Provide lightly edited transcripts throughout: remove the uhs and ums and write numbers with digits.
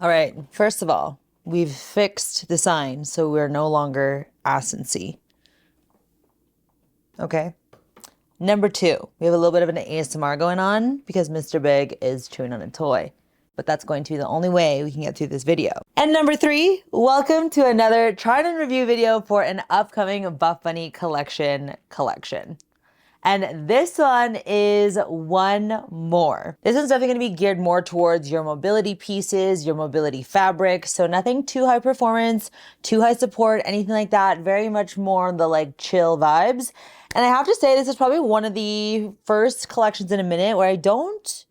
All right, first of all, we've fixed the sign so we're no longer ass and C. Okay. Number two, we have a little bit of an ASMR going on because Mr. Big is chewing on a toy, but that's going to be the only way we can get through this video. And number three, welcome to another tried and review video for an upcoming Buffbunny collection. And this one is OneMore. This one's definitely gonna be geared more towards your mobility pieces, your mobility fabric. So nothing too high performance, too high support, anything like that. Very much more on the like chill vibes. And I have to say, this is probably one of the first collections in a minute where I don't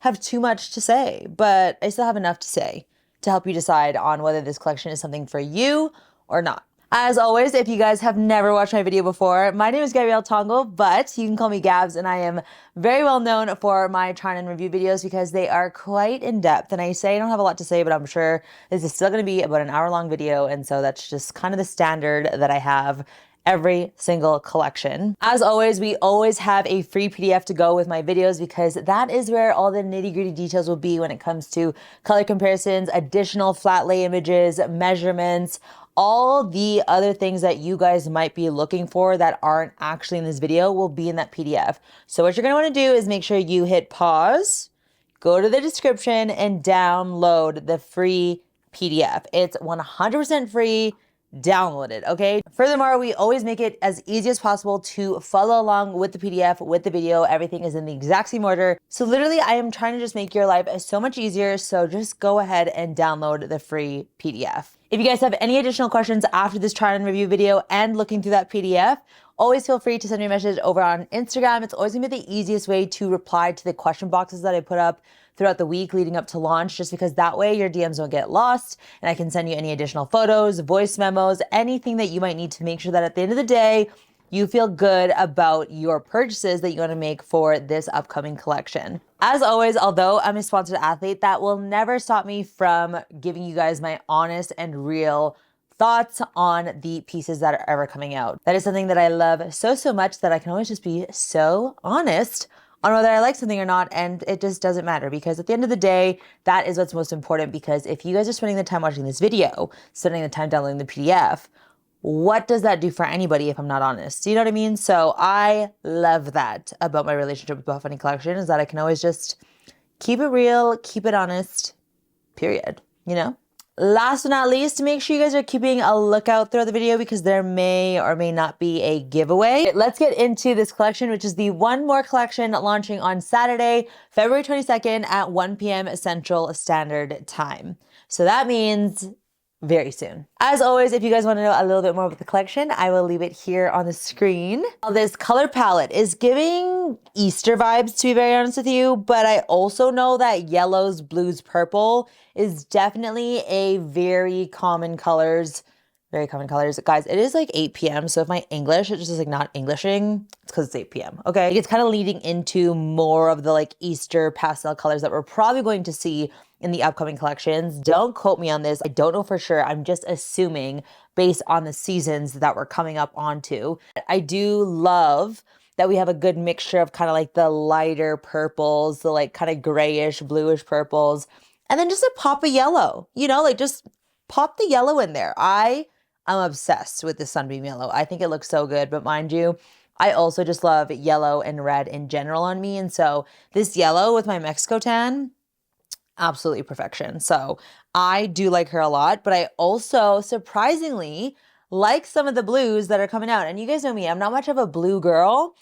have too much to say, but I still have enough to say to help you decide on whether this collection is something for you or not. As always, if you guys have never watched my video before, my name is Gabrielle Tongo, but you can call me Gabs, and I am very well known for my try and review videos because they are quite in-depth. And I say I don't have a lot to say, but I'm sure this is still going to be about an hour-long video, and so that's just kind of the standard that I have every single collection. As always, we always have a free PDF to go with my videos because that is where all the nitty-gritty details will be when it comes to color comparisons, additional flat lay images, measurements, all the other things that you guys might be looking for that aren't actually in this video will be in that PDF. So what you're gonna wanna do is make sure you hit pause, go to the description, and download the free PDF. It's 100% free. Download it, okay? Furthermore, we always make it as easy as possible to follow along with the PDF, with the video. Everything is in the exact same order. So literally, I am trying to just make your life so much easier. So just go ahead and download the free PDF. If you guys have any additional questions after this try and review video and looking through that PDF, always feel free to send me a message over on Instagram. It's always gonna be the easiest way to reply to the question boxes that I put up throughout the week leading up to launch, just because that way your DMs don't get lost and I can send you any additional photos, voice memos, anything that you might need to make sure that at the end of the day, you feel good about your purchases that you want to make for this upcoming collection. As always, although I'm a sponsored athlete, that will never stop me from giving you guys my honest and real thoughts on the pieces that are ever coming out. That is something that I love so much that I can always just be so honest on whether I like something or not, and it just doesn't matter because at the end of the day, that is what's most important. Because if you guys are spending the time watching this video, spending the time downloading the PDF, what does that do for anybody if I'm not honest? Do you know what I mean? So I love that about my relationship with Buffbunny Collection is that I can always just keep it real, keep it honest, period, you know? Last but not least, make sure you guys are keeping a lookout throughout the video because there may or may not be a giveaway. Let's get into this collection, which is the OneMore collection launching on Saturday, February 22nd at 1 p.m. Central Standard Time. So that means very soon. As always, if you guys want to know a little bit more about the collection, I will leave it here on the screen. This color palette is giving Easter vibes, to be very honest with you, but I also know that yellows, blues, purple is definitely a very common colors. Guys, it is like 8 p.m. So if my English is just like not Englishing, it's because it's 8 p.m. Okay. It's kind of leading into more of the like Easter pastel colors that we're probably going to see in the upcoming collections. Don't quote me on this. I don't know for sure. I'm just assuming based on the seasons that we're coming up onto. I do love that we have a good mixture of kind of like the lighter purples, the like kind of grayish, bluish purples, and then just a pop of yellow, you know, like just pop the yellow in there. I'm obsessed with the sunbeam yellow. I think it looks so good, but mind you, I also just love yellow and red in general on me. And so this yellow with my Mexico tan, absolutely perfection. So I do like her a lot, but I also surprisingly like some of the blues that are coming out. And you guys know me, I'm not much of a blue girl,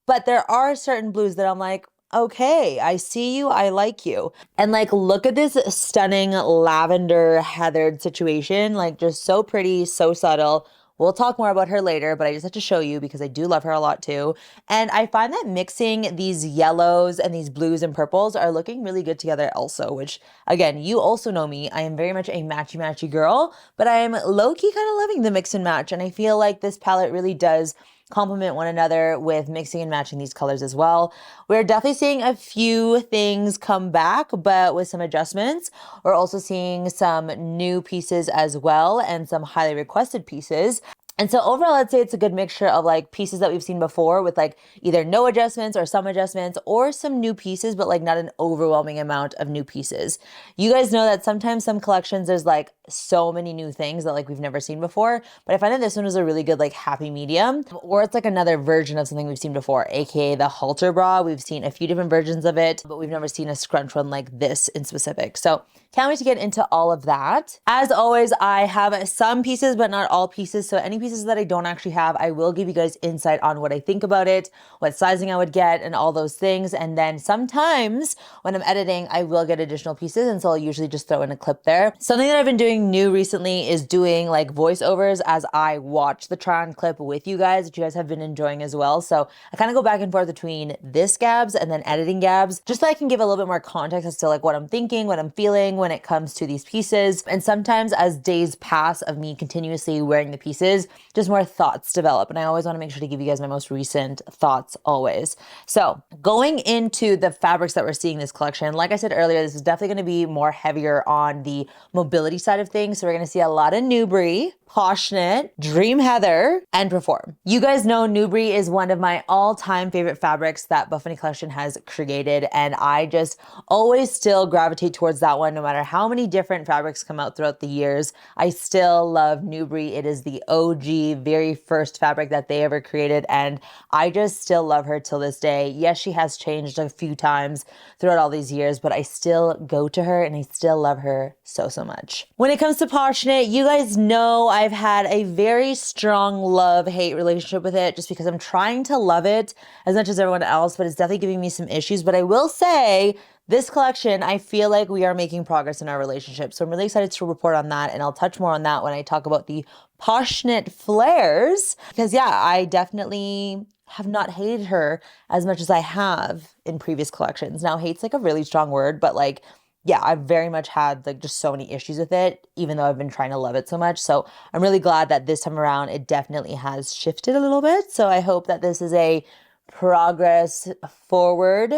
but there are certain blues that I'm like, okay, I see you, I like you. And like, look at this stunning lavender heathered situation, like just so pretty, so subtle. We'll talk more about her later, but I just have to show you because I do love her a lot too. And I find that mixing these yellows and these blues and purples are looking really good together also, which again, you also know me. I am very much a matchy girl, but I am low-key kind of loving the mix and match. And I feel like this palette really does complement one another with mixing and matching these colors as well. We're definitely seeing a few things come back, but with some adjustments. We're also seeing some new pieces as well and some highly requested pieces. And so overall, I'd say it's a good mixture of like pieces that we've seen before with like either no adjustments or some adjustments or some new pieces, but like not an overwhelming amount of new pieces. You guys know that sometimes some collections, there's like so many new things that like we've never seen before, but I find that this one is a really good like happy medium, or it's like another version of something we've seen before, aka the halter bra. We've seen a few different versions of it, but we've never seen a scrunch one like this in specific. So can't wait to get into all of that. As always, I have some pieces, but not all pieces. So any pieces that I don't actually have, I will give you guys insight on what I think about it, what sizing I would get, and all those things. And then sometimes when I'm editing, I will get additional pieces. And so I'll usually just throw in a clip there. Something that I've been doing new recently is doing like voiceovers as I watch the try on clip with you guys, which you guys have been enjoying as well. So I kind of go back and forth between this Gabs and then editing Gabs, just so I can give a little bit more context as to like what I'm thinking, what I'm feeling when it comes to these pieces. And sometimes as days pass of me continuously wearing the pieces, just more thoughts develop. And I always want to make sure to give you guys my most recent thoughts always. So going into the fabrics that we're seeing this collection, like I said earlier, this is definitely going to be more heavier on the mobility side of things. So we're going to see a lot of NUBRE, POSHKNIT, Dream Heather, and Perform. You guys know NUBRE is one of my all-time favorite fabrics that Buffbunny collection has created, and I just always still gravitate towards that one no matter how many different fabrics come out throughout the years. I still love NUBRE. It is the OG, very first fabric that they ever created, and I just still love her till this day. Yes, she has changed a few times throughout all these years, but I still go to her and I still love her so, so much. When it comes to POSHKNIT, you guys know I've had a very strong love-hate relationship with it just because I'm trying to love it as much as everyone else, but it's definitely giving me some issues. But I will say, this collection, I feel like we are making progress in our relationship. So I'm really excited to report on that, and I'll touch more on that when I talk about the POSHKNIT flares, because yeah, I definitely have not hated her as much as I have in previous collections. Now, hate's like a really strong word, but like, yeah, I've very much had like just so many issues with it, even though I've been trying to love it so much. So I'm really glad that this time around, it definitely has shifted a little bit. So I hope that this is a progress forward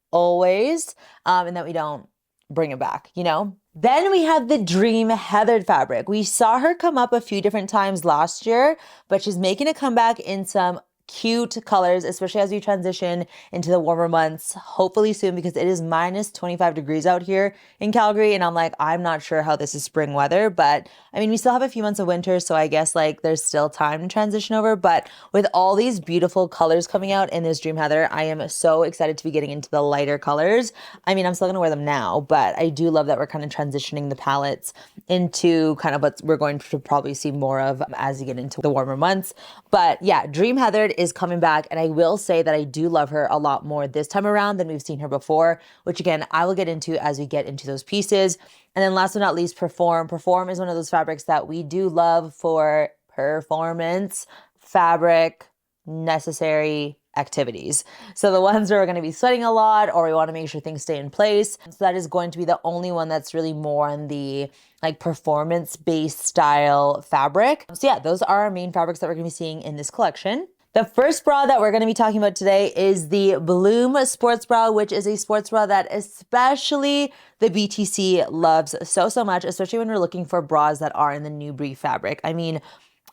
always, and that we don't bring it back, you know? Then we have the Dream Heathered fabric. We saw her come up a few different times last year, but she's making a comeback in some cute colors, especially as we transition into the warmer months, hopefully soon, because it is minus 25 degrees out here in Calgary. And I'm like, I'm not sure how this is spring weather, but I mean, we still have a few months of winter. So I guess like there's still time to transition over. But with all these beautiful colors coming out in this Dream Heather, I am so excited to be getting into the lighter colors. I mean, I'm still gonna wear them now, but I do love that we're kind of transitioning the palettes into kind of what we're going to probably see more of as you get into the warmer months. But yeah, Dream Heathered is coming back, and I will say that I do love her a lot more this time around than we've seen her before, which again, I will get into as we get into those pieces. And then last but not least, Perform. Perform is one of those fabrics that we do love for performance, fabric, necessary activities. So the ones where we're going to be sweating a lot, or we want to make sure things stay in place. So that is going to be the only one that's really more on the like performance-based style fabric. So yeah, those are our main fabrics that we're going to be seeing in this collection. The first bra that we're going to be talking about today is the Bloom Sports Bra, which is a sports bra that especially the BTC loves so, so much, especially when we're looking for bras that are in the NUBRE fabric. I mean,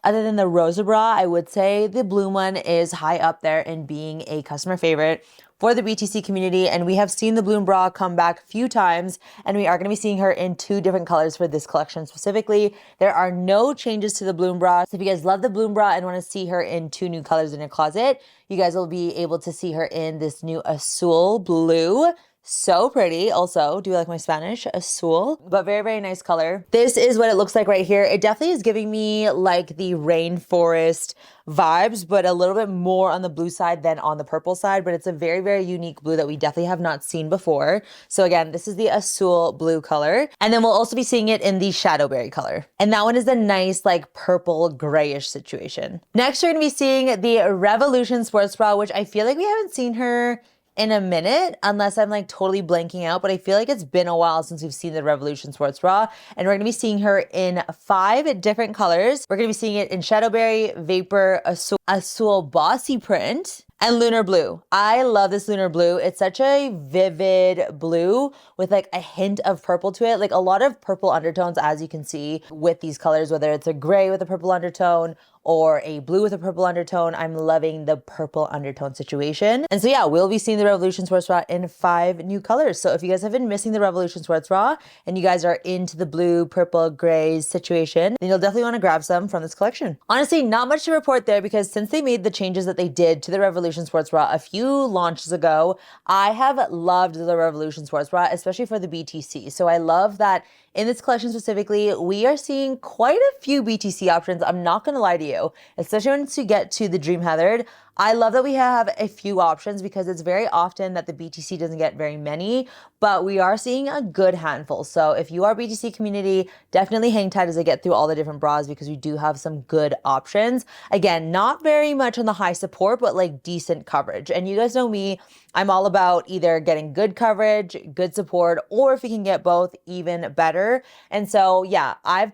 other than the Rosa bra, I would say the Bloom one is high up there in being a customer favorite for the BTC community. And we have seen the Bloom bra come back a few times, and we are going to be seeing her in 2 different colors for this collection specifically. There are no changes to the Bloom bra. So if you guys love the Bloom bra and want to see her in 2 new colors in your closet, you guys will be able to see her in this new azul blue. So pretty. Also, do you like my Spanish? Azul, but very, very nice color. This is what it looks like right here. It definitely is giving me like the rainforest vibes, but a little bit more on the blue side than on the purple side, but it's a very, very unique blue that we definitely have not seen before. So again, this is the azul blue color. And then we'll also be seeing it in the shadowberry color. And that one is a nice like purple grayish situation. Next, we're gonna be seeing the Revolution Sports Bra, which I feel like we haven't seen her in a minute, unless I'm like totally blanking out, but I feel like it's been a while since we've seen the Revolution Sports Bra, and we're gonna be seeing her in 5 different colors. We're gonna be seeing it in Shadowberry, Vapor, Azul Bossy Print, and Lunar Blue. I love this Lunar Blue. It's such a vivid blue with like a hint of purple to it, like a lot of purple undertones, as you can see with these colors, whether it's a gray with a purple undertone or a blue with a purple undertone. I'm loving the purple undertone situation. And so yeah, we'll be seeing the Revolution Sports Bra in 5 new colors. So if you guys have been missing the Revolution Sports Bra and you guys are into the blue, purple, grays situation, then you'll definitely want to grab some from this collection. Honestly, not much to report there because since they made the changes that they did to the Revolution Sports Bra a few launches ago, I have loved the Revolution Sports Bra, especially for the BTC. So I love that in this collection specifically, we are seeing quite a few BTC options. I'm not gonna lie to you, especially once you get to the Dream Heathered. I love that we have a few options because it's very often that the BTC doesn't get very many, but we are seeing a good handful. So if you are BTC community, definitely hang tight as I get through all the different bras because we do have some good options. Again, not very much on the high support, but like decent coverage. And you guys know me, I'm all about either getting good coverage, good support, or if you can get both, even better. And so, yeah, I've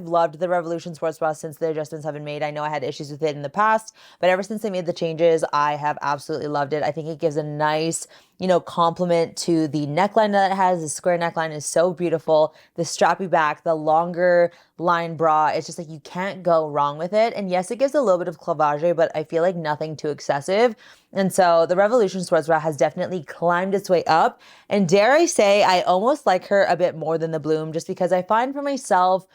loved the Revolution Sports Bra since the adjustments have been made. I know I had issues with it in the past, but ever since they made the changes, I have absolutely loved it. I think it gives a nice, complement to the neckline that it has. The square neckline is so beautiful. The strappy back, the longer line bra, it's just like you can't go wrong with it. And yes, it gives a little bit of clavage, but I feel like nothing too excessive. And so the Revolution Sports Bra has definitely climbed its way up. And dare I say, I almost like her a bit more than the Bloom just because I find for myself,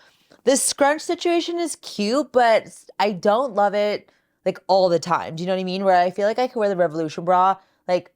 this scrunch situation is cute, but I don't love it like all the time. Do you know what I mean? Where I feel like I could wear the Revolution Bra like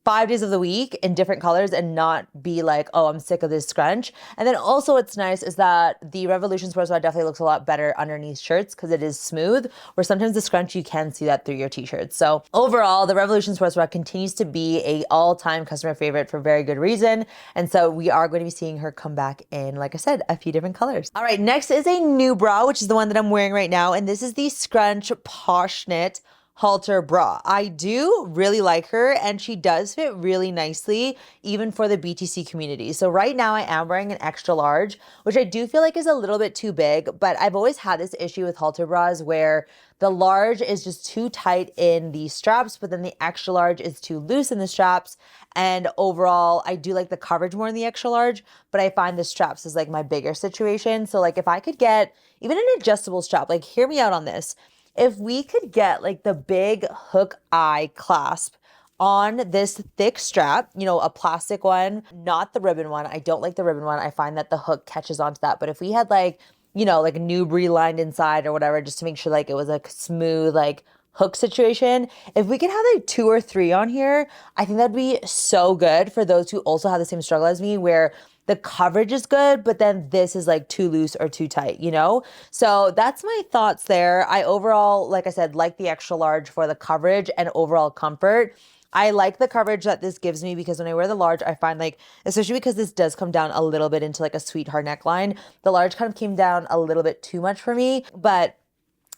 5 days of the week in different colors and not be like, oh, I'm sick of this scrunch. And then also what's nice is that the Revolution Sports Bra definitely looks a lot better underneath shirts because it is smooth, where sometimes the scrunch, you can see that through your t-shirts. So overall, the Revolution Sports Bra continues to be a all-time customer favorite for very good reason. And so we are going to be seeing her come back in, like I said, a few different colors. All right, next is a new bra, which is the one that I'm wearing right now. And this is the SCRUNCH POSHKNIT halter bra. I do really like her and she does fit really nicely even for the BTC community. So right now I am wearing an extra large, which I do feel like is a little bit too big, but I've always had this issue with halter bras where the large is just too tight in the straps, but then the extra large is too loose in the straps. And overall, I do like the coverage more in the extra large, but I find the straps is like my bigger situation. So like if I could get even an adjustable strap, like hear me out on this. If we could get like the big hook eye clasp on this thick strap, a plastic one, not the ribbon one. I don't like the ribbon one. I find that the hook catches onto that. But if we had like, like NUBRE lined inside or whatever, just to make sure like it was like smooth, like hook situation, if we could have like 2 or 3 on here, I think that'd be so good for those who also have the same struggle as me where the coverage is good, but then this is like too loose or too tight, So that's my thoughts there. I overall, like I said, like the extra large for the coverage and overall comfort. I like the coverage that this gives me because when I wear the large, I find like, especially because this does come down a little bit into like a sweetheart neckline, the large kind of came down a little bit too much for me, but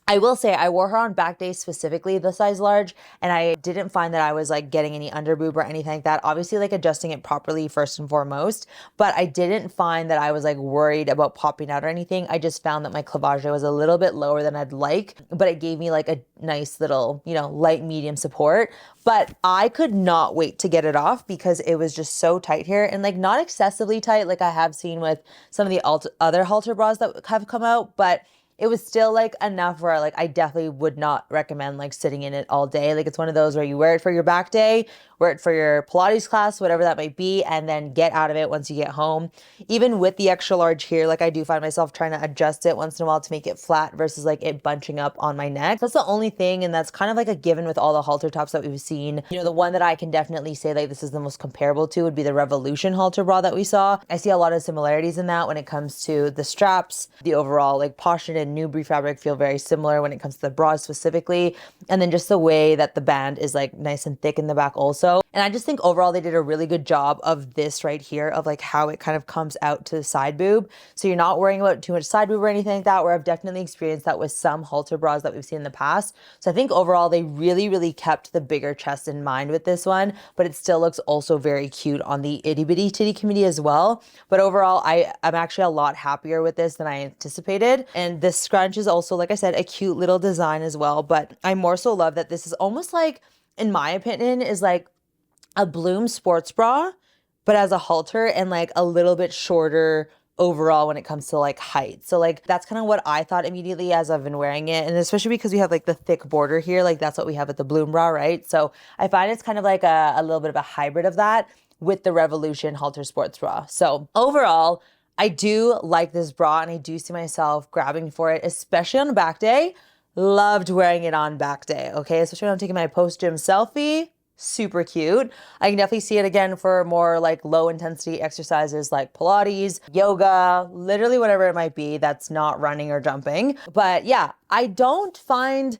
I will say I wore her on back days, specifically the size large, and I didn't find that I was like getting any under boob or anything like that. Obviously like adjusting it properly first and foremost, but I didn't find that I was like worried about popping out or anything. I just found that my clavage was a little bit lower than I'd like, but it gave me like a nice little, light medium support. But I could not wait to get it off because it was just so tight here and like not excessively tight like I have seen with some of the other halter bras that have come out, but it was still like enough where like I definitely would not recommend like sitting in it all day. Like it's one of those where you wear it for your back day, wear it for your Pilates class, whatever that might be, and then get out of it once you get home. Even with the extra large here, like I do find myself trying to adjust it once in a while to make it flat versus like it bunching up on my neck. That's the only thing, and that's kind of like a given with all the halter tops that we've seen. The one that I can definitely say like this is the most comparable to would be the Revolution halter bra that we saw. I see a lot of similarities in that when it comes to the straps, the overall like POSHKNIT and NUBRE fabric feel very similar when it comes to the bra specifically, and then just the way that the band is like nice and thick in the back also. And I just think overall they did a really good job of this right here, of like how it kind of comes out to the side boob, so you're not worrying about too much side boob or anything like that, where I've definitely experienced that with some halter bras that we've seen in the past. So I think overall they really kept the bigger chest in mind with this one, but it still looks also very cute on the itty bitty titty community as well. But overall I'm actually a lot happier with this than I anticipated. And this scrunch is also, like I said, a cute little design as well, but I more so love that this is almost like, in my opinion, is like a Bloom sports bra, but as a halter and like a little bit shorter overall when it comes to like height. So like that's kind of what I thought immediately as I've been wearing it. And especially because we have like the thick border here, like that's what we have with the Bloom bra, right? So I find it's kind of like a little bit of a hybrid of that with the Revolution Halter Sports Bra. So overall, I do like this bra and I do see myself grabbing for it, especially on a back day. Loved wearing it on back day, okay? Especially when I'm taking my post-gym selfie. Super cute. I can definitely see it again for more like low intensity exercises like Pilates, yoga, literally whatever it might be that's not running or jumping. But yeah, I don't find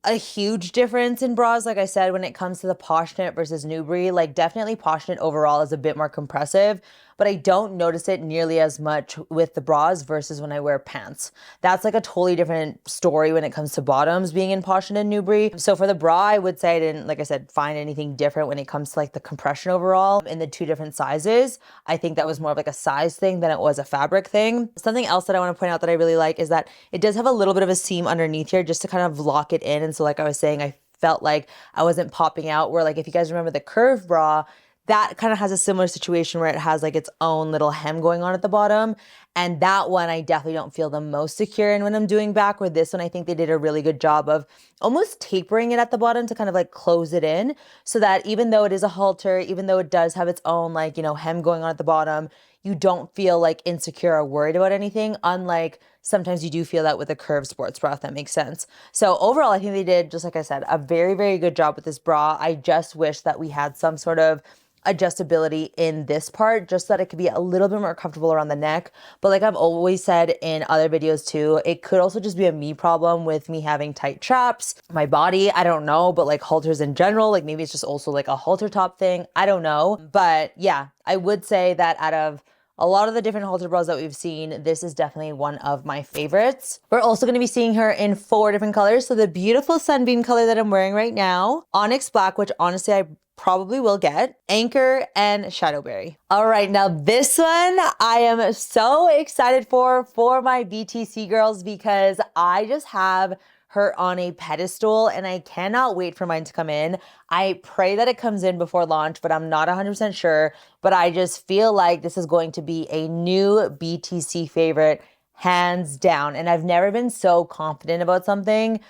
a huge difference in bras, like I said, when it comes to the POSHKNIT versus NUBRE. Like definitely POSHKNIT overall is a bit more compressive, but I don't notice it nearly as much with the bras versus when I wear pants. That's like a totally different story when it comes to bottoms being in POSHKNIT and NUBRE. So for the bra, I would say I didn't, like I said, find anything different when it comes to like the compression overall in the two different sizes. I think that was more of like a size thing than it was a fabric thing. Something else that I want to point out that I really like is that it does have a little bit of a seam underneath here just to kind of lock it in. And so like I was saying, I felt like I wasn't popping out, where like if you guys remember the curve bra, that kind of has a similar situation where it has like its own little hem going on at the bottom. And that one I definitely don't feel the most secure in when I'm doing back. Where this one, I think they did a really good job of almost tapering it at the bottom to kind of like close it in, so that even though it is a halter, even though it does have its own like, you know, hem going on at the bottom, you don't feel like insecure or worried about anything, unlike sometimes you do feel that with a curved sports bra, if that makes sense. So overall, I think they did, just like I said, a very, very good job with this bra. I just wish that we had some sort of adjustability in this part, just so that it could be a little bit more comfortable around the neck. But like I've always said in other videos too, it could also just be a me problem with me having tight traps, my body, I don't know, but like halters in general, like maybe it's just also like a halter top thing, I don't know. But yeah, I would say that out of a lot of the different halter bras that we've seen, this is definitely one of my favorites. We're also going to be seeing her in 4 different colors. So the beautiful sunbeam color that I'm wearing right now, onyx black, which honestly I probably will get, anchor, and shadowberry. All right, now this one I am so excited for my BTC girls, because I just have her on a pedestal and I cannot wait for mine to come in. I pray that it comes in before launch, but I'm not 100% sure. But I just feel like this is going to be a new BTC favorite, hands down. And I've never been so confident about something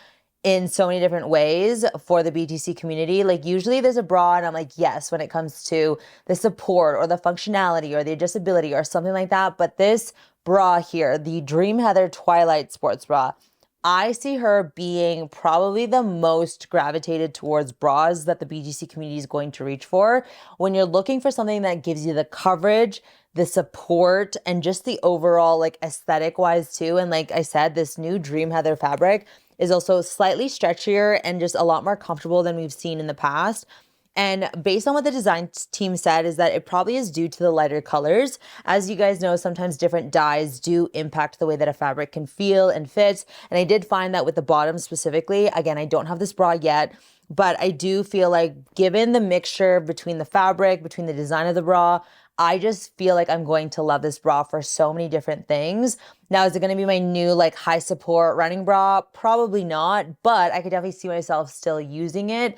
in so many different ways for the BTC community. Like usually there's a bra and I'm like, yes, when it comes to the support or the functionality or the adjustability or something like that. But this bra here, the Dream Heather Twilight Sports Bra, I see her being probably the most gravitated towards bras that the BTC community is going to reach for. When you're looking for something that gives you the coverage, the support, and just the overall like aesthetic wise too. And like I said, this new Dream Heather fabric is also slightly stretchier and just a lot more comfortable than we've seen in the past. And based on what the design team said is that it probably is due to the lighter colors. As you guys know, sometimes different dyes do impact the way that a fabric can feel and fit. And I did find that with the bottom specifically, again, I don't have this bra yet, but I do feel like given the mixture between the fabric, between the design of the bra, I just feel like I'm going to love this bra for so many different things. Now, is it going to be my new like high support running bra? Probably not, but I could definitely see myself still using it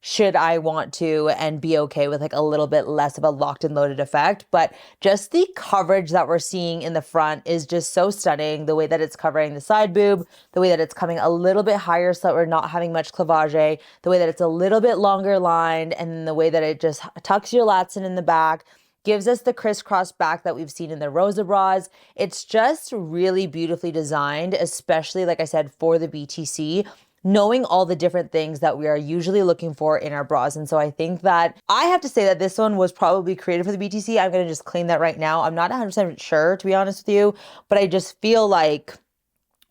should I want to and be okay with like a little bit less of a locked and loaded effect. But just the coverage that we're seeing in the front is just so stunning. The way that it's covering the side boob, the way that it's coming a little bit higher so that we're not having much cleavage, the way that it's a little bit longer lined, and the way that it just tucks your lats in the back, gives us the crisscross back that we've seen in the Rosa bras. It's just really beautifully designed, especially like I said, for the BTC, knowing all the different things that we are usually looking for in our bras. And so I think that I have to say that this one was probably created for the BTC. I'm going to just claim that right now. I'm not 100% sure, to be honest with you, but I just feel like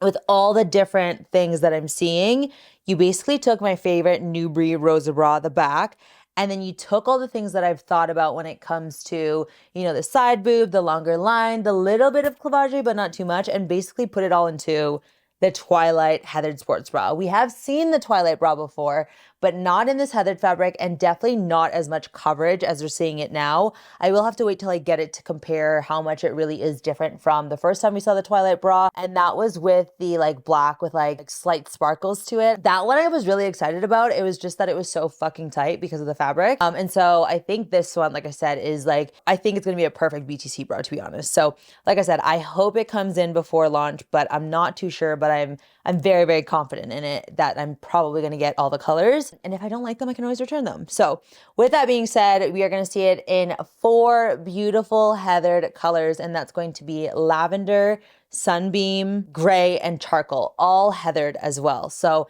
with all the different things that I'm seeing, you basically took my favorite NUBRE Rosa bra, the back, and then you took all the things that I've thought about when it comes to, you know, the side boob, the longer line, the little bit of cleavage, but not too much, and basically put it all into the Twilight Heathered Sports Bra. We have seen the Twilight bra before, but not in this heathered fabric and definitely not as much coverage as we're seeing it now. I will have to wait till I get it to compare how much it really is different from the first time we saw the Twilight bra, and that was with the like black with like slight sparkles to it. That one I was really excited about. It was just that it was so fucking tight because of the fabric. And so I think this one, like I said, is like, I think it's gonna be a perfect BTC bra, to be honest. So like I said, I hope it comes in before launch, but I'm not too sure, but I'm very, very confident in it that I'm probably going to get all the colors. And if I don't like them, I can always return them. So with that being said, we are going to see it in 4 beautiful heathered colors, and that's going to be lavender, sunbeam, gray, and charcoal, all heathered as well. So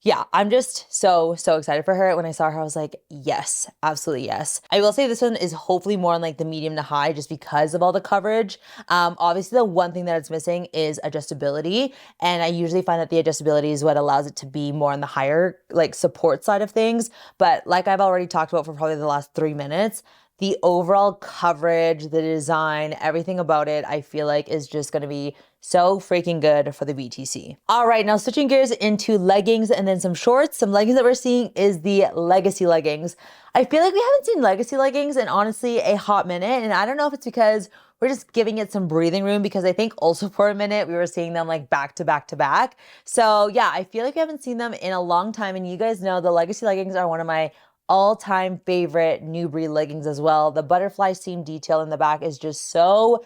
yeah, I'm just so excited for her. When I saw her, I was like, yes, absolutely yes. I will say this one is hopefully more on like the medium to high just because of all the coverage. Obviously the one thing that it's missing is adjustability. And I usually find that the adjustability is what allows it to be more on the higher like support side of things. But like I've already talked about for probably the last 3 minutes, the overall coverage, the design, everything about it, I feel like is just going to be so freaking good for the BTC. All right, now switching gears into leggings and then some shorts. Some leggings that we're seeing is the Legacy leggings. I feel like we haven't seen Legacy leggings in honestly a hot minute. And I don't know if it's because we're just giving it some breathing room, because I think also for a minute we were seeing them like back to back to back. So yeah, I feel like we haven't seen them in a long time. And you guys know the Legacy leggings are one of my all-time favorite NUBRE leggings as well. The butterfly seam detail in the back is just so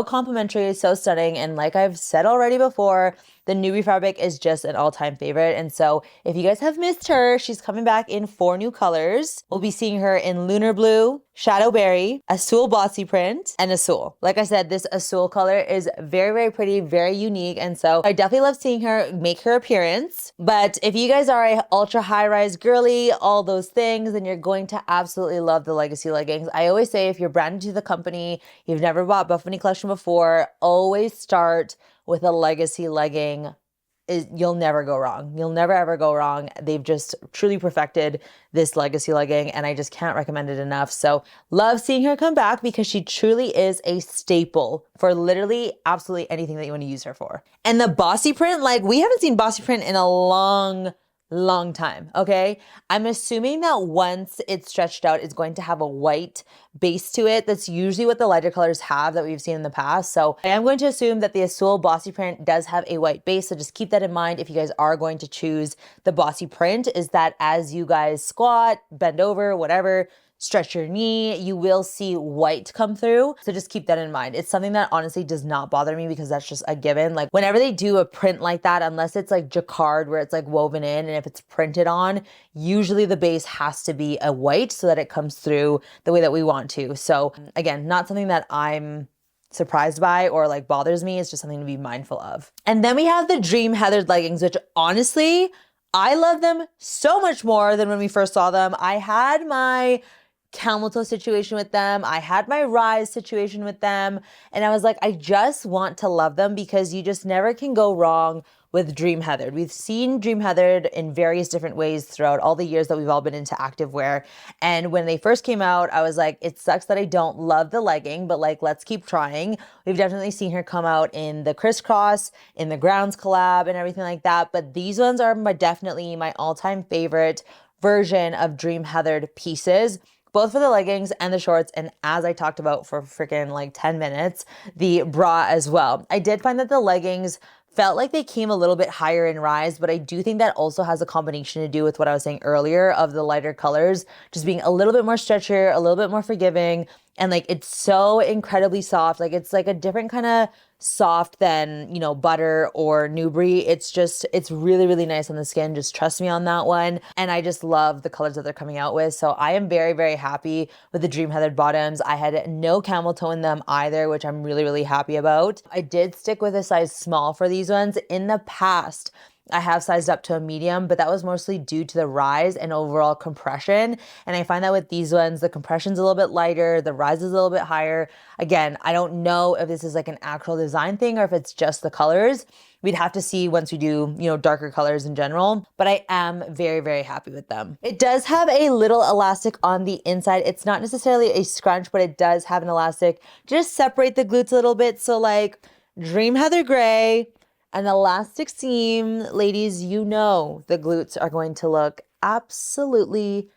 complimentary, so stunning. And like I've said already before, the NUBRE fabric is just an all-time favorite. And so if you guys have missed her, she's coming back in 4 new colors. We'll be seeing her in Lunar Blue, Shadowberry, Azul Bossy Print, and Azul. Like I said, this Azul color is very, very pretty, very unique. And so I definitely love seeing her make her appearance. But if you guys are a ultra high-rise girly, all those things, then you're going to absolutely love the Legacy leggings. I always say if you're brand new to the company, you've never bought Buffbunny collection before, always start with a Legacy legging. You'll never go wrong. You'll never ever go wrong. They've just truly perfected this Legacy legging, and I just can't recommend it enough. So love seeing her come back because she truly is a staple for literally absolutely anything that you want to use her for. And the bossy print, like we haven't seen bossy print in a long time, okay? I'm assuming that once it's stretched out, it's going to have a white base to it. That's usually what the lighter colors have that we've seen in the past. So I am going to assume that the Azul bossy print does have a white base. So just keep that in mind if you guys are going to choose the bossy print, is that as you guys squat, bend over, whatever, stretch your knee, you will see white come through. So just keep that in mind. It's something that honestly does not bother me because that's just a given. Like whenever they do a print like that, unless it's like jacquard where it's like woven in, and if it's printed on, usually the base has to be a white so that it comes through the way that we want to. So again, not something that I'm surprised by or like bothers me. It's just something to be mindful of. And then we have the Dream Heathered leggings, which honestly, I love them so much more than when we first saw them. I had my camel toe situation with them. I had my rise situation with them. And I was like, I just want to love them because you just never can go wrong with Dream Heathered. We've seen Dream Heathered in various different ways throughout all the years that we've all been into activewear. And when they first came out, I was like, it sucks that I don't love the legging, but like, let's keep trying. We've definitely seen her come out in the crisscross, in the grounds collab and everything like that. But these ones are definitely my all-time favorite version of Dream Heathered pieces, both for the leggings and the shorts. And as I talked about for freaking like 10 minutes, the bra as well. I did find that the leggings felt like they came a little bit higher in rise, but I do think that also has a combination to do with what I was saying earlier of the lighter colors, just being a little bit more stretchier, a little bit more forgiving. And like, it's so incredibly soft. Like it's like a different kind of soft than, you know, butter or NUBRE. It's really, really nice on the skin. Just trust me on that one. And I just love the colors that they're coming out with. So I am very, very happy with the Dream Heathered bottoms. I had no camel toe in them either, which I'm really, really happy about. I did stick with a size small for these ones. In the past, I have sized up to a medium, but that was mostly due to the rise and overall compression. And I find that with these ones, the compression's a little bit lighter, the rise is a little bit higher. Again, I don't know if this is like an actual design thing or if it's just the colors. We'd have to see once we do, you know, darker colors in general, but I am very, very happy with them. It does have a little elastic on the inside. It's not necessarily a scrunch, but it does have an elastic to just separate the glutes a little bit. So like Dream Heather Gray, an elastic seam, ladies, you know the glutes are going to look absolutely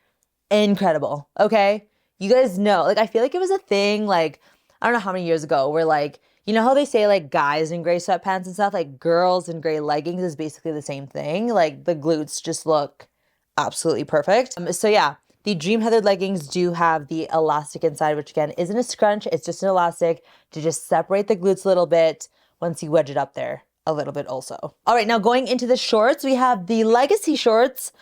incredible. Okay. You guys know, like, I feel like it was a thing, like, I don't know how many years ago where like, you know how they say like guys in gray sweatpants and stuff, like girls in gray leggings is basically the same thing. Like the glutes just look absolutely perfect. So yeah, the Dream Heathered leggings do have the elastic inside, which again isn't a scrunch. It's just an elastic to just separate the glutes a little bit once you wedge it up there a little bit also. All right, now going into the shorts, we have the Legacy shorts.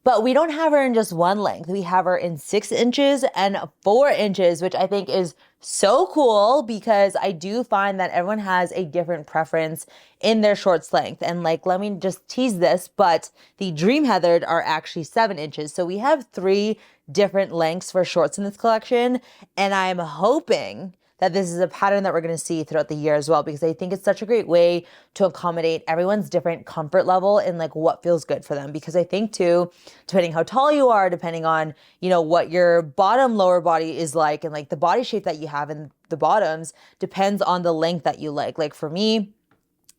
But we don't have her in just one length. We have her in 6 inches and 4 inches, which I think is so cool because I do find that everyone has a different preference in their shorts length. And like, let me just tease this, but the Dream Heathered are actually 7 inches. So we have 3 different lengths for shorts in this collection. And I'm hoping that this is a pattern that we're going to see throughout the year as well, because I think it's such a great way to accommodate everyone's different comfort level and like what feels good for them. Because I think too, depending how tall you are, depending on, you know, what your bottom lower body is like, and like the body shape that you have in the bottoms depends on the length that you like. Like for me,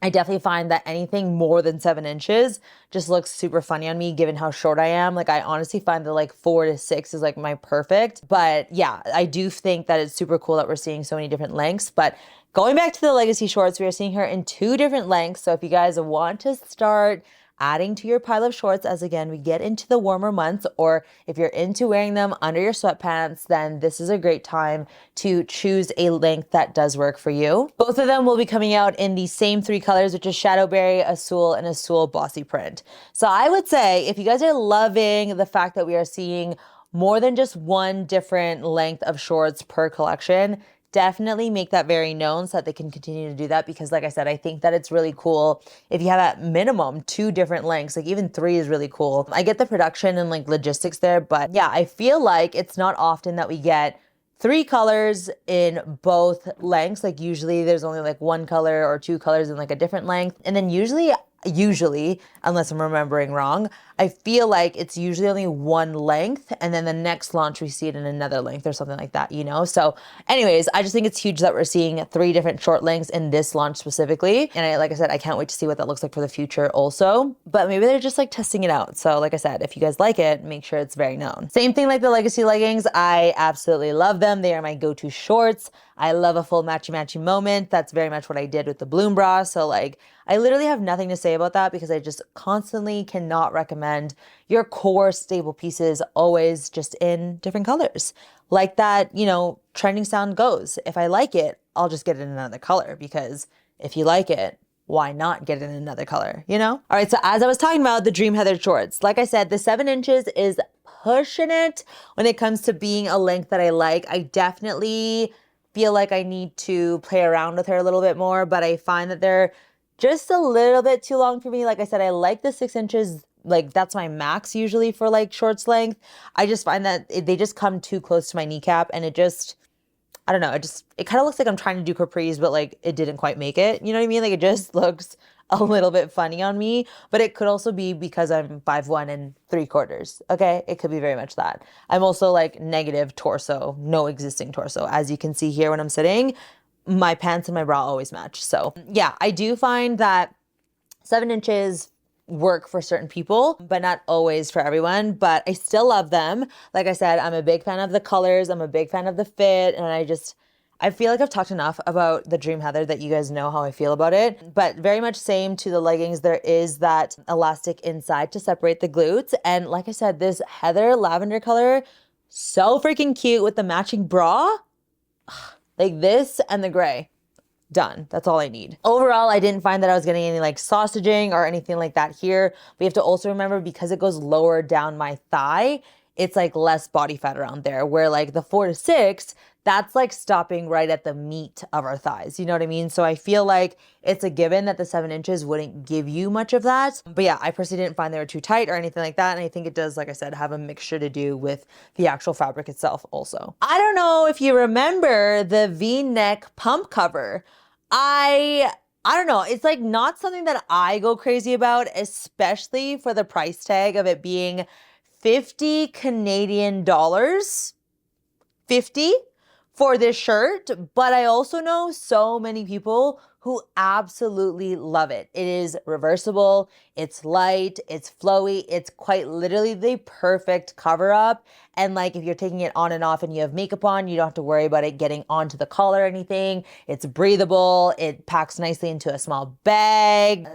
I definitely find that anything more than 7 inches just looks super funny on me given how short I am. Like I honestly find that like 4 to 6 is like my perfect. But yeah, I do think that it's super cool that we're seeing so many different lengths. But going back to the Legacy shorts, we are seeing her in 2 different lengths. So if you guys want to start adding to your pile of shorts as again we get into the warmer months, or if you're into wearing them under your sweatpants, then this is a great time to choose a length that does work for you. Both of them will be coming out in the same 3 colors, which is Shadowberry, Azul, and Azul Bossy Print. So I would say if you guys are loving the fact that we are seeing more than just one different length of shorts per collection, definitely make that very known so that they can continue to do that. Because like I said, I think that it's really cool if you have at minimum 2 different lengths, like even 3 is really cool. I get the production and like logistics there, but yeah, I feel like it's not often that we get 3 colors in both lengths. Like usually there's only like 1 color or 2 colors in like a different length. And then usually, unless I'm remembering wrong, I feel like it's usually only 1 length, and then the next launch we see it in another length or something like that, you know? So anyways, I just think it's huge that we're seeing 3 different short lengths in this launch specifically. And like I said, I can't wait to see what that looks like for the future also, but maybe they're just like testing it out. So like I said, if you guys like it, make sure it's very known. Same thing like the Legacy leggings. I absolutely love them. They are my go-to shorts. I love a full matchy-matchy moment. That's very much what I did with the Bloom bra. So like, I literally have nothing to say about that because I just constantly cannot recommend your core staple pieces always just in different colors. Like that, you know, trending sound goes. If I like it, I'll just get it in another color, because if you like it, why not get it in another color, you know? All right, so as I was talking about the Dream Heathered shorts, like I said, the 7 inches is pushing it when it comes to being a length that I like. I definitely feel like I need to play around with her a little bit more, but I find that they're just a little bit too long for me. Like I said, I like the 6 inches. Like that's my max usually for like shorts length. I just find that they just come too close to my kneecap, and it just, I don't know. It kind of looks like I'm trying to do capris, but like it didn't quite make it. You know what I mean? Like it just looks a little bit funny on me, but it could also be because I'm 5'1" 3/4. Okay. It could be very much that. I'm also like negative torso, no existing torso. As you can see here when I'm sitting, my pants and my bra always match. So yeah, I do find that 7 inches work for certain people, but not always for everyone, but I still love them. Like I said, I'm a big fan of the colors. I'm a big fan of the fit. And I feel like I've talked enough about the Dream Heather that you guys know how I feel about it, but very much same to the leggings. There is that elastic inside to separate the glutes. And like I said, this heather lavender color, so freaking cute with the matching bra. Like this and the gray. Done. That's all I need. Overall, I didn't find that I was getting any like sausaging or anything like that here. But you have to also remember, because it goes lower down my thigh, it's like less body fat around there. Where like the 4 to 6, that's like stopping right at the meat of our thighs. You know what I mean? So I feel like it's a given that the 7 inches wouldn't give you much of that. But yeah, I personally didn't find they were too tight or anything like that. And I think it does, like I said, have a mixture to do with the actual fabric itself also. I don't know if you remember the V-neck pump cover. I don't know. It's like not something that I go crazy about, especially for the price tag of it being 50 Canadian dollars. 50 for this shirt, but I also know so many people who absolutely love it. It is reversible, it's light, it's flowy, it's quite literally the perfect cover up. And like if you're taking it on and off and you have makeup on, you don't have to worry about it getting onto the collar or anything. It's breathable, it packs nicely into a small bag.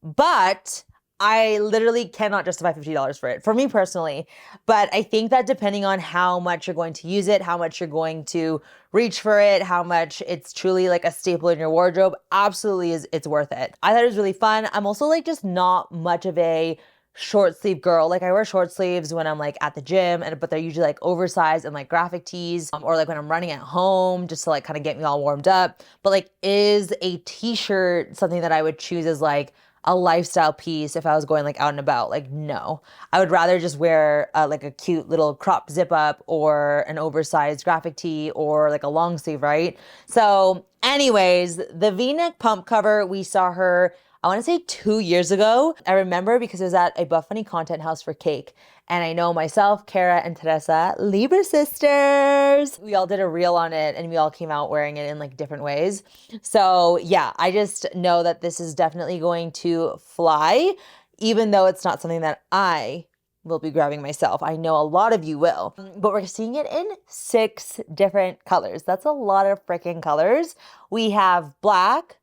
But I literally cannot justify $50 for it, for me personally. But I think that depending on how much you're going to use it, how much you're going to reach for it, how much it's truly like a staple in your wardrobe, absolutely it's worth it. I thought it was really fun. I'm also like just not much of a short sleeve girl. Like I wear short sleeves when I'm like at the gym, but they're usually like oversized and like graphic tees, or like when I'm running at home just to like kind of get me all warmed up. But like, is a t-shirt something that I would choose as like a lifestyle piece if I was going like out and about? Like, no, I would rather just wear like a cute little crop zip up or an oversized graphic tee or like a long sleeve, right? So anyways, the V-neck pump cover, we saw her, I want to say 2 years ago. I remember because it was at a Buffbunny content house for cake. And I know myself, Kara, and Teresa, Libra sisters, we all did a reel on it and we all came out wearing it in like different ways. So yeah, I just know that this is definitely going to fly, even though it's not something that I will be grabbing myself. I know a lot of you will, but we're seeing it in 6 different colors. That's a lot of freaking colors. We have black,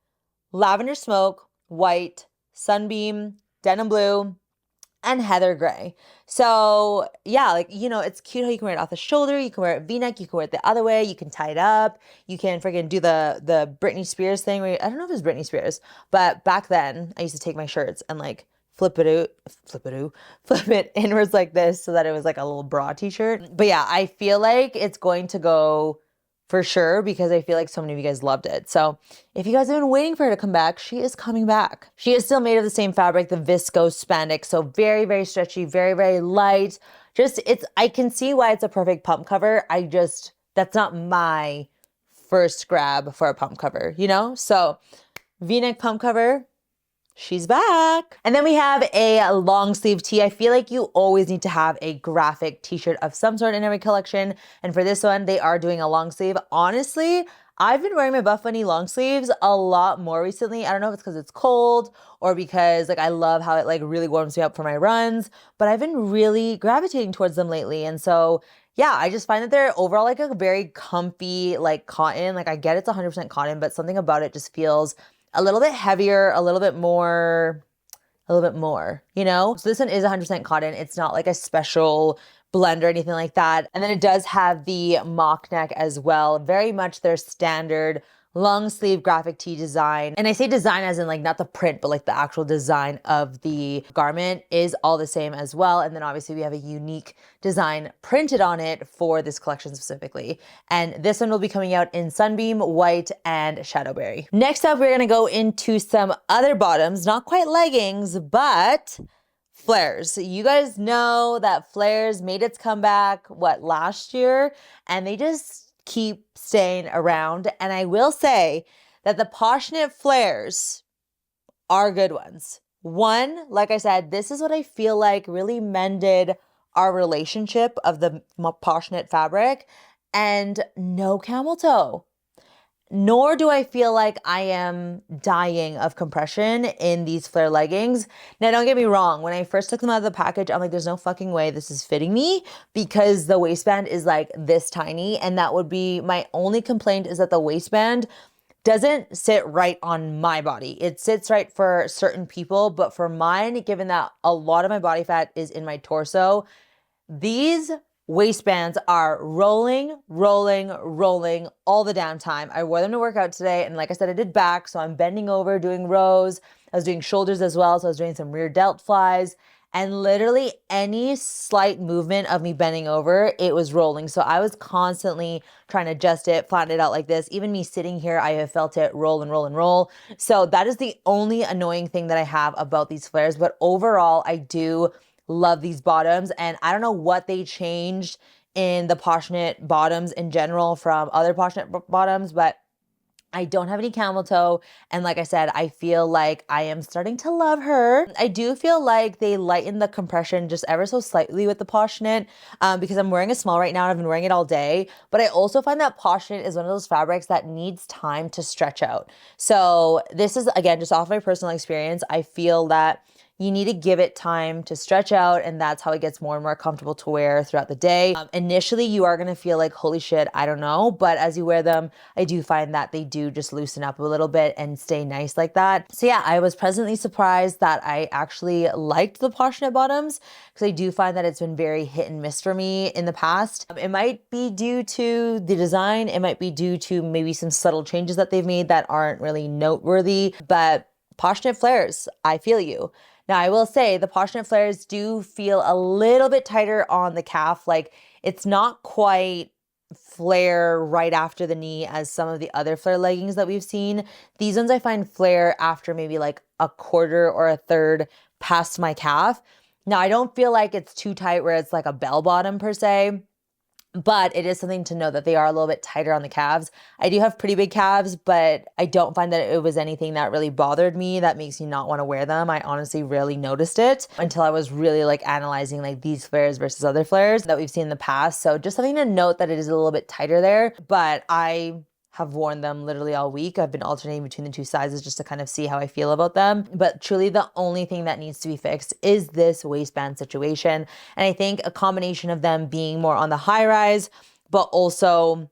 lavender smoke, white, sunbeam, denim blue, and heather gray. So yeah, like, you know, it's cute how you can wear it off the shoulder, you can wear it V-neck, you can wear it the other way, you can tie it up, you can freaking do the Britney Spears thing where I don't know if it's Britney Spears, but back then I used to take my shirts and like flip it inwards like this so that it was like a little bra t-shirt. But yeah, I feel like it's going to go for sure because I feel like so many of you guys loved it. So if you guys have been waiting for her to come back, she is coming back. She is still made of the same fabric, the viscose spandex. So very, very stretchy, very, very light. I can see why it's a perfect pump cover. That's not my first grab for a pump cover, you know? So V-neck pump cover, she's back. And then we have a long sleeve tee. I feel like you always need to have a graphic t-shirt of some sort in every collection. And for this one, they are doing a long sleeve. Honestly, I've been wearing my Buffbunny long sleeves a lot more recently. I don't know if it's because it's cold or because like I love how it like really warms me up for my runs, but I've been really gravitating towards them lately. And so yeah, I just find that they're overall like a very comfy like cotton. Like I get it's 100% cotton, but something about it just feels a little bit heavier, a little bit more, you know? So this one is 100% cotton. It's not like a special blend or anything like that. And then it does have the mock neck as well. Very much their standard long sleeve graphic tee design. And I say design as in like not the print, but like the actual design of the garment is all the same as well. And then obviously we have a unique design printed on it for this collection specifically. And this one will be coming out in sunbeam, white, and shadowberry. Next up, we're gonna go into some other bottoms, not quite leggings, but flares. You guys know that flares made its comeback, last year? And they just keep staying around. And I will say that the POSHKNIT flares are good ones. One, like I said, this is what I feel like really mended our relationship of the POSHKNIT fabric, and no camel toe. Nor do I feel like I am dying of compression in these flare leggings. Now, don't get me wrong. When I first took them out of the package, I'm like, there's no fucking way this is fitting me because the waistband is like this tiny. And that would be my only complaint, is that the waistband doesn't sit right on my body. It sits right for certain people, but for mine, given that a lot of my body fat is in my torso, these waistbands are rolling all the damn time. I wore them to work out today, and like I said, I did back, so I'm bending over doing rows. I was doing shoulders as well, so I was doing some rear delt flies, and literally any slight movement of me bending over, it was rolling. So I was constantly trying to adjust it, flatten it out like this. Even me sitting here, I have felt it roll and roll and roll. So that is the only annoying thing that I have about these flares, but overall, I do love these bottoms. And I don't know what they changed in the POSHKNIT bottoms in general from other POSHKNIT bottoms, but I don't have any camel toe. And like I said, I feel like I am starting to love her. I do feel like they lighten the compression just ever so slightly with the POSHKNIT because I'm wearing a small right now and I've been wearing it all day. But I also find that POSHKNIT is one of those fabrics that needs time to stretch out. So this is, again, just off my personal experience. I feel that you need to give it time to stretch out, and that's how it gets more and more comfortable to wear throughout the day. Initially, you are gonna feel like, holy shit, I don't know, but as you wear them, I do find that they do just loosen up a little bit and stay nice like that. So yeah, I was pleasantly surprised that I actually liked the POSHKNIT bottoms because I do find that it's been very hit and miss for me in the past. It might be due to the design, it might be due to maybe some subtle changes that they've made that aren't really noteworthy, but POSHKNIT flares, I feel you. Now, I will say the POSHKNIT flares do feel a little bit tighter on the calf. Like, it's not quite flare right after the knee as some of the other flare leggings that we've seen. These ones I find flare after maybe like a quarter or a third past my calf. Now, I don't feel like it's too tight where it's like a bell bottom per se, but it is something to know that they are a little bit tighter on the calves. I do have pretty big calves, but I don't find that it was anything that really bothered me that makes me not want to wear them. I honestly rarely noticed it until I was really like analyzing like these flares versus other flares that we've seen in the past. So just something to note that it is a little bit tighter there, but I have worn them literally all week. I've been alternating between the two sizes just to kind of see how I feel about them. But truly the only thing that needs to be fixed is this waistband situation. And I think a combination of them being more on the high rise, but also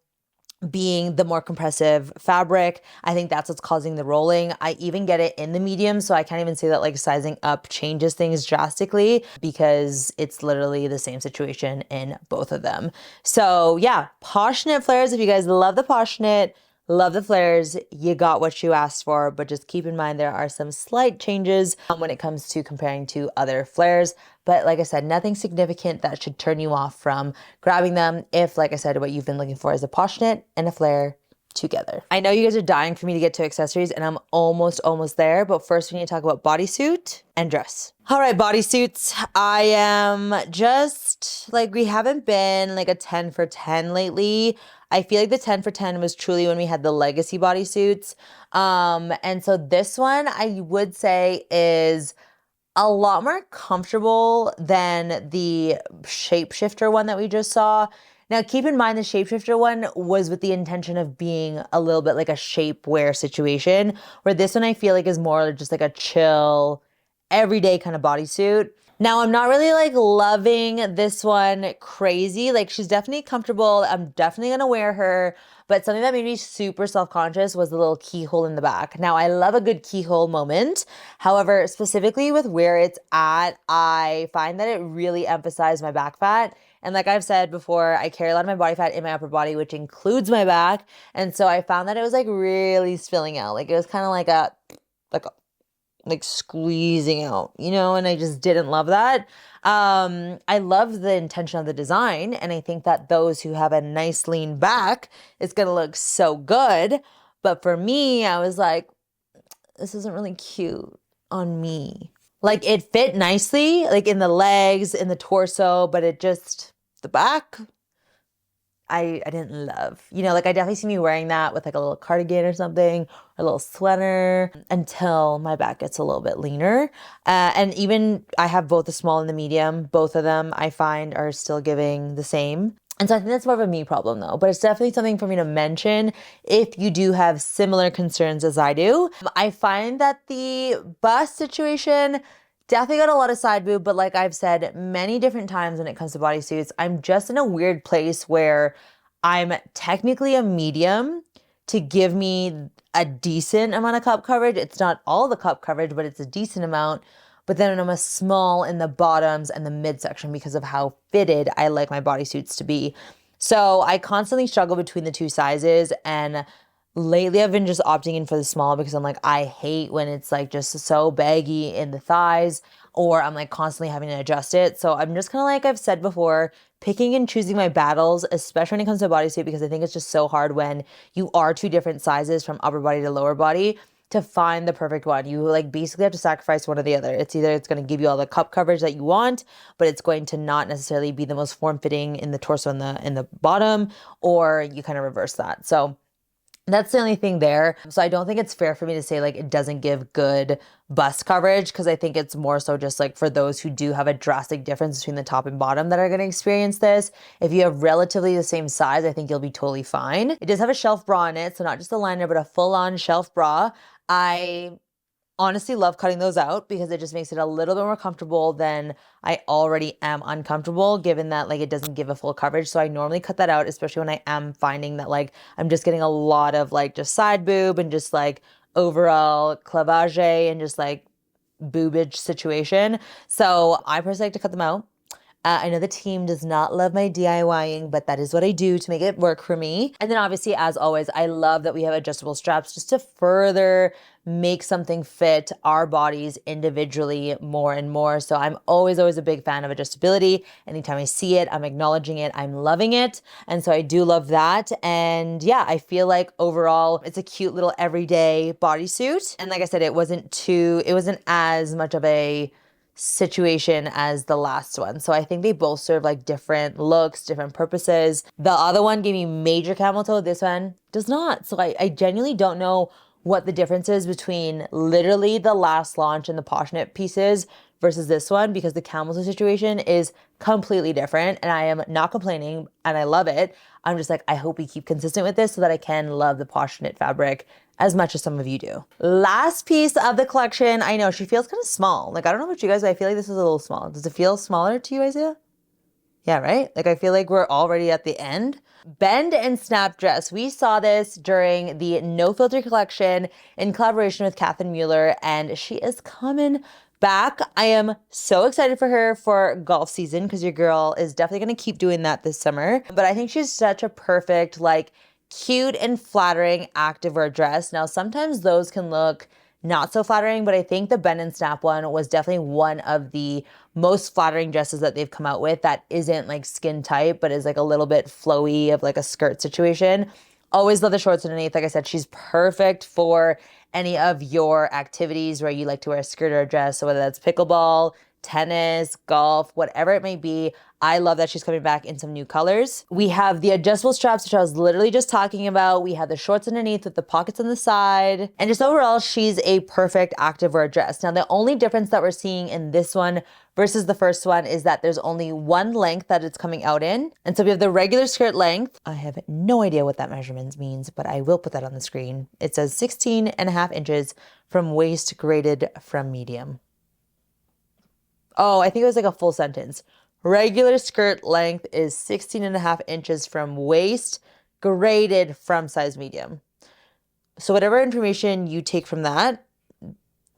being the more compressive fabric, I think that's what's causing the rolling. I even get it in the medium, so I can't even say that like sizing up changes things drastically because it's literally the same situation in both of them. So yeah, POSHKNIT flares. If you guys love the POSHKNIT, love the flares, you got what you asked for, but just keep in mind there are some slight changes when it comes to comparing to other flares. But like I said, nothing significant that should turn you off from grabbing them if, like I said, what you've been looking for is a POSHKNIT and a flare together. I know you guys are dying for me to get to accessories and I'm almost there, but first we need to talk about bodysuit and dress. All right, bodysuits. I am just like, we haven't been like a 10 for 10 lately. I feel like the 10 for 10 was truly when we had the legacy bodysuits. And so this one I would say is a lot more comfortable than the shapeshifter one that we just saw. Now, keep in mind the shapeshifter one was with the intention of being a little bit like a shapewear situation, where this one I feel like is more just like a chill, everyday kind of bodysuit. Now, I'm not really like loving this one crazy. Like, she's definitely comfortable. I'm definitely gonna wear her. But something that made me super self-conscious was the little keyhole in the back. Now, I love a good keyhole moment. However, specifically with where it's at, I find that it really emphasized my back fat. And like I've said before, I carry a lot of my body fat in my upper body, which includes my back. And so I found that it was like really spilling out. Like, it was kind of like squeezing out, you know, and I just didn't love that. I love the intention of the design, and I think that those who have a nice lean back, it's gonna look so good. But for me, I was like, this isn't really cute on me. Like, it fit nicely, like in the legs, in the torso, but it just, the back, I didn't love. You know, like I definitely see me wearing that with like a little cardigan or something, or a little sweater until my back gets a little bit leaner. And even I have both the small and the medium. Both of them I find are still giving the same. And so I think that's more of a me problem though, but it's definitely something for me to mention if you do have similar concerns as I do. I find that the bust situation definitely got a lot of side boob, but like I've said many different times when it comes to bodysuits, I'm just in a weird place where I'm technically a medium to give me a decent amount of cup coverage. It's not all the cup coverage, but it's a decent amount. But then I'm a small in the bottoms and the midsection because of how fitted I like my bodysuits to be. So I constantly struggle between the two sizes, and lately I've been just opting in for the small because I'm like, I hate when it's like just so baggy in the thighs, or I'm like constantly having to adjust it. So I'm just kind of like I've said before, picking and choosing my battles, especially when it comes to a bodysuit, because I think it's just so hard when you are two different sizes from upper body to lower body to find the perfect one. You like basically have to sacrifice one or the other. It's either it's going to give you all the cup coverage that you want, but it's going to not necessarily be the most form-fitting in the torso and the bottom, or you kind of reverse that. So That's the only thing there. So I don't think it's fair for me to say like it doesn't give good bust coverage, because I think it's more so just like for those who do have a drastic difference between the top and bottom that are going to experience this. If you have relatively the same size, I think you'll be totally fine. It does have a shelf bra in it, so not just a liner, but a full-on shelf bra. I honestly love cutting those out because it just makes it a little bit more comfortable than I already am uncomfortable, given that like it doesn't give a full coverage. So I normally cut that out, especially when I am finding that like I'm just getting a lot of like just side boob and just like overall clavage and just like boobage situation. So I personally like to cut them out. I know the team does not love my DIYing, but that is what I do to make it work for me. And then obviously, as always, I love that we have adjustable straps just to further make something fit our bodies individually more and more. So I'm always a big fan of adjustability. Anytime I see it, I'm acknowledging it, I'm loving it. And so I do love that. And yeah, I feel like overall, it's a cute little everyday bodysuit. And like I said, it wasn't as much of a situation as the last one. So I think they both serve like different looks, different purposes. The other one gave me major camel toe. This one does not. So I genuinely don't know what the difference is between literally the last launch and the POSHKNIT pieces versus this one, because the camel toe situation is completely different and I am not complaining and I love it. I'm just like, I hope we keep consistent with this so that I can love the POSHKNIT fabric as much as some of you do. Last piece of the collection. I know she feels kind of small. Like, I don't know about you guys, but I feel like this is a little small. Does it feel smaller to you, Isaiah? Yeah, right? Like, I feel like we're already at the end. Bend and snap dress. We saw this during the No Filter collection in collaboration with Catherine Mueller, and she is coming back. I am so excited for her for golf season because your girl is definitely going to keep doing that this summer. But I think she's such a perfect, like, cute and flattering activewear dress. Now, sometimes those can look not so flattering, but I think the bend and snap one was definitely one of the most flattering dresses that they've come out with that isn't like skin tight, but is like a little bit flowy of like a skirt situation. Always love the shorts underneath. Like I said, she's perfect for any of your activities where you like to wear a skirt or a dress. So whether that's pickleball, tennis, golf, whatever it may be. I love that she's coming back in some new colors. We have the adjustable straps, which I was literally just talking about. We have the shorts underneath with the pockets on the side. And just overall, she's a perfect activewear dress. Now, the only difference that we're seeing in this one versus the first one is that there's only one length that it's coming out in. And so we have the regular skirt length. I have no idea what that measurement means, but I will put that on the screen. It says 16.5 inches from waist, graded from medium. Oh, I think it was like a full sentence. Regular skirt length is 16.5 inches from waist, graded from size medium. So whatever information you take from that,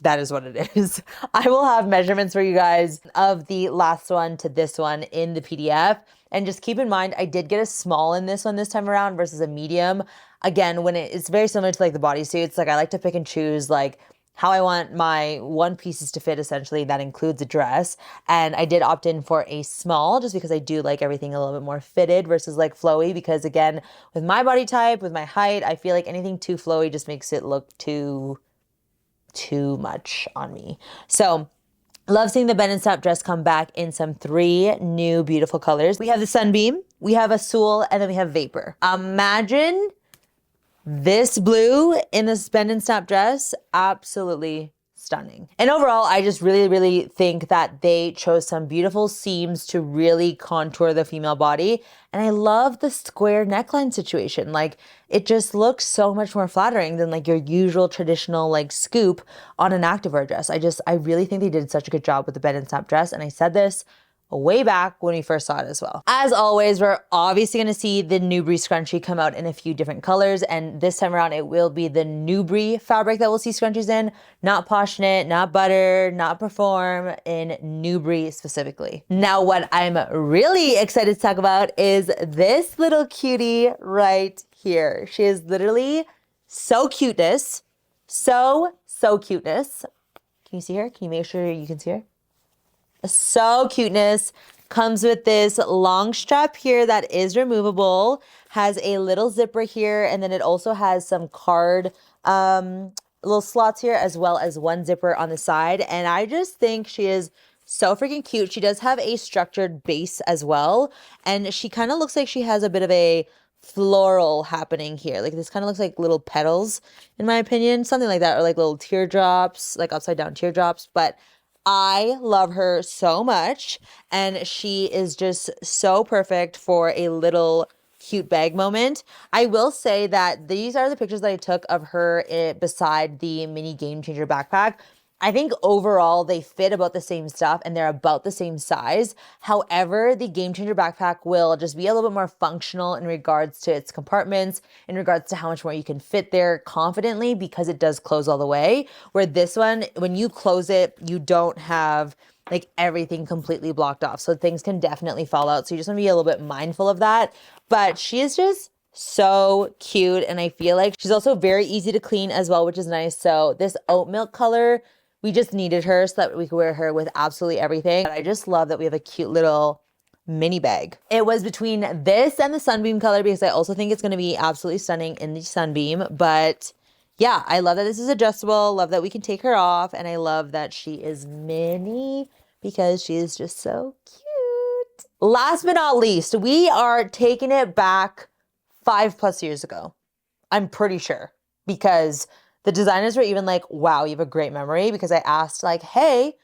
that is what it is. I will have measurements for you guys of the last one to this one in the PDF. And just keep in mind, I did get a small in this one this time around versus a medium. Again, when it's very similar to like the bodysuits, like I like to pick and choose like how I want my one pieces to fit, essentially. That includes a dress. And I did opt in for a small just because I do like everything a little bit more fitted versus like flowy, because again, with my body type, with my height, I feel like anything too flowy just makes it look too much on me. So love seeing the bend and snap dress come back in some 3 new beautiful colors. We have the Sunbeam, we have Azul, and then we have Vapor. Imagine this blue in this bend and snap dress, absolutely stunning. And overall, I just really think that they chose some beautiful seams to really contour the female body. And I love the square neckline situation. Like, it just looks so much more flattering than like your usual traditional like scoop on an activewear dress. I really think they did such a good job with the bend and snap dress. And I said this way back when we first saw it as well. As always, we're obviously going to see the NUBRE scrunchie come out in a few different colors, and this time around it will be the NUBRE fabric that we'll see scrunchies in, not POSHKNIT, not Butter, not Perform, in NUBRE specifically. Now, what I'm really excited to talk about is this little cutie right here. She is literally so cuteness, so cuteness. Can you see her? Can you make sure you can see her? So cuteness. Comes with this long strap here that is removable, has a little zipper here, and then it also has some card little slots here, as well as one zipper on the side. And I just think she is so freaking cute. She does have a structured base as well, and she kind of looks like she has a bit of a floral happening here. Like this kind of looks like little petals in my opinion, something like that, or like little teardrops, like upside down teardrops. But I love her so much, and she is just so perfect for a little cute bag moment. I will say that these are the pictures that I took of her beside the mini Game Changer backpack. I think overall they fit about the same stuff and they're about the same size. However, the Game Changer backpack will just be a little bit more functional in regards to its compartments, in regards to how much more you can fit there confidently because it does close all the way. Where this one, when you close it, you don't have like everything completely blocked off. So things can definitely fall out. So you just want to be a little bit mindful of that. But she is just so cute. And I feel like she's also very easy to clean as well, which is nice. So this oat milk color, we just needed her so that we could wear her with absolutely everything. But I just love that we have a cute little mini bag. It was between this and the Sunbeam color because I also think it's going to be absolutely stunning in the Sunbeam. But yeah, I love that this is adjustable. Love that we can take her off. And I love that she is mini because she is just so cute. Last but not least, we are taking it back 5+ years ago. I'm pretty sure because the designers were even like, wow, you have a great memory, because I asked like, hey,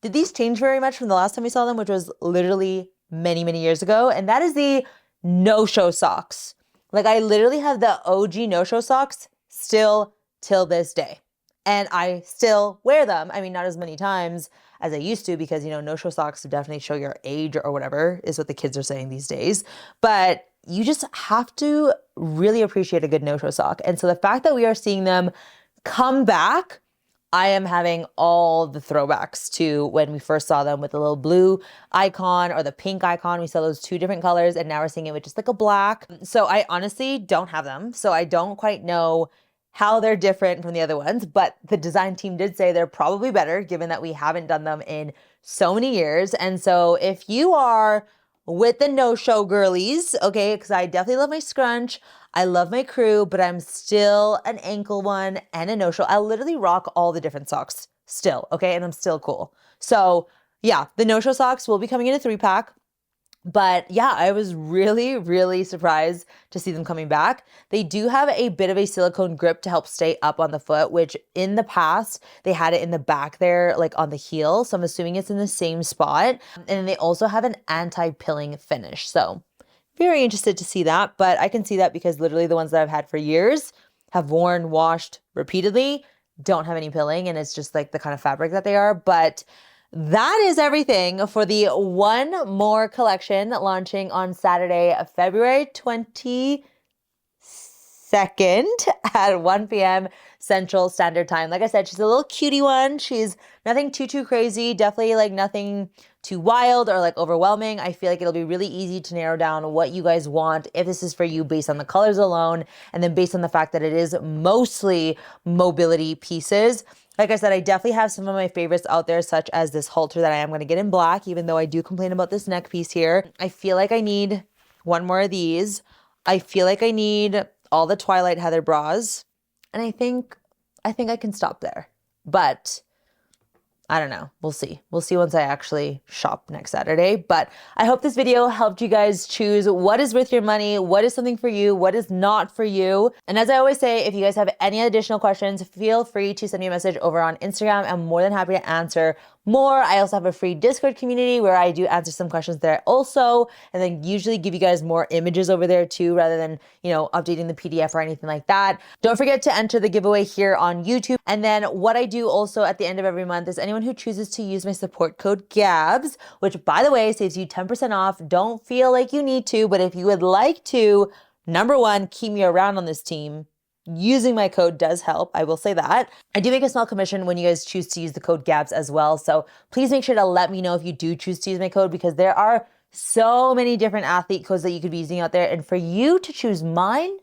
did these change very much from the last time we saw them, which was literally many, many years ago? And that is the no-show socks. Like I literally have the OG no-show socks still till this day. And I still wear them. I mean, not as many times as I used to because, you know, no-show socks definitely show your age or whatever is what the kids are saying these days. But you just have to really appreciate a good no-show sock. And so the fact that we are seeing them come back, I am having all the throwbacks to when we first saw them with the little blue icon or the pink icon. We saw those two different colors and now we're seeing it with just like a black. So I honestly don't have them. So I don't quite know how they're different from the other ones, but the design team did say they're probably better given that we haven't done them in so many years. And so if you are with the no-show girlies, okay, because I definitely love my scrunch, I love my crew, but I'm still an ankle one and a no-show. I'll literally rock all the different socks still, okay, and I'm still cool. So yeah, the no-show socks will be coming in a 3-pack. But yeah, I was really, really surprised to see them coming back. They do have a bit of a silicone grip to help stay up on the foot, which in the past, they had it in the back there, like on the heel. So I'm assuming it's in the same spot. And then they also have an anti-pilling finish. So very interested to see that. But I can see that because literally the ones that I've had for years have worn, washed repeatedly, don't have any pilling. And it's just like the kind of fabric that they are. But that is everything for the OneMore collection launching on Saturday, February 22nd at 1 p.m. Central Standard Time. Like I said, she's a little cutie one. She's nothing too crazy. Definitely like nothing too wild or like overwhelming. I feel like it'll be really easy to narrow down what you guys want if this is for you based on the colors alone and then based on the fact that it is mostly mobility pieces. Like I said, I definitely have some of my favorites out there, such as this halter that I am going to get in black, even though I do complain about this neck piece here. I feel like I need one more of these. I feel like I need all the Twilight Heather bras. And I think I can stop there. But I don't know. We'll see. We'll see once I actually shop next Saturday. But I hope this video helped you guys choose what is worth your money, what is something for you, what is not for you. And as I always say, if you guys have any additional questions, feel free to send me a message over on Instagram. I'm more than happy to answer more. I also have a free Discord community where I do answer some questions there also, and then usually give you guys more images over there too, rather than, you know, updating the PDF or anything like that. Don't forget to enter the giveaway here on YouTube. And then what I do also at the end of every month is anyone who chooses to use my support code GABS, which by the way saves you 10% off. Don't feel like you need to, but if you would like to, number one, keep me around on this team, using my code does help. I will say that. I do make a small commission when you guys choose to use the code GABS as well. So please make sure to let me know if you do choose to use my code, because there are so many different athlete codes that you could be using out there. And for you to choose mine,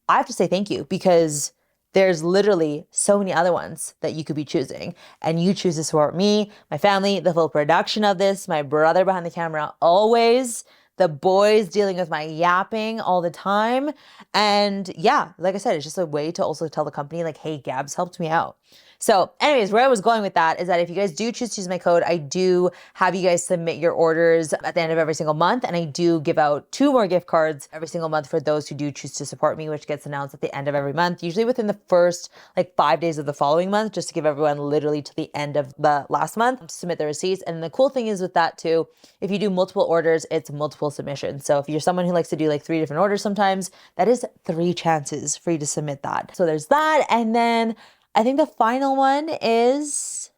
I have to say thank you, because there's literally so many other ones that you could be choosing. And you choose to support me, my family, the full production of this, my brother behind the camera always. the boys dealing with my yapping all the time. And yeah, like I said, it's just a way to also tell the company like, hey, Gabs helped me out. So anyways, where I was going with that is that if you guys do choose to use my code, I do have you guys submit your orders at the end of every single month. And I do give out 2 more gift cards every single month for those who do choose to support me, which gets announced at the end of every month, usually within the first like 5 days of the following month, just to give everyone literally to the end of the last month to submit their receipts. And the cool thing is with that too, if you do multiple orders, it's multiple submissions. So if you're someone who likes to do like 3 different orders sometimes, that is 3 chances for you to submit that. So there's that. And then I think the final one is,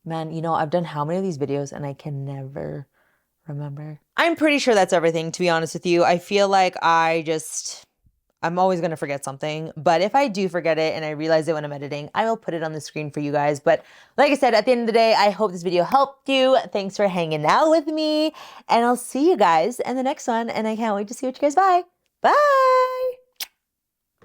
man, you know, I've done how many of these videos and I can never remember. I'm pretty sure that's everything, to be honest with you. I feel like I'm always going to forget something, but if I do forget it and I realize it when I'm editing, I will put it on the screen for you guys. But like I said, at the end of the day, I hope this video helped you. Thanks for hanging out with me, and I'll see you guys in the next one. And I can't wait to see what you guys buy. Bye.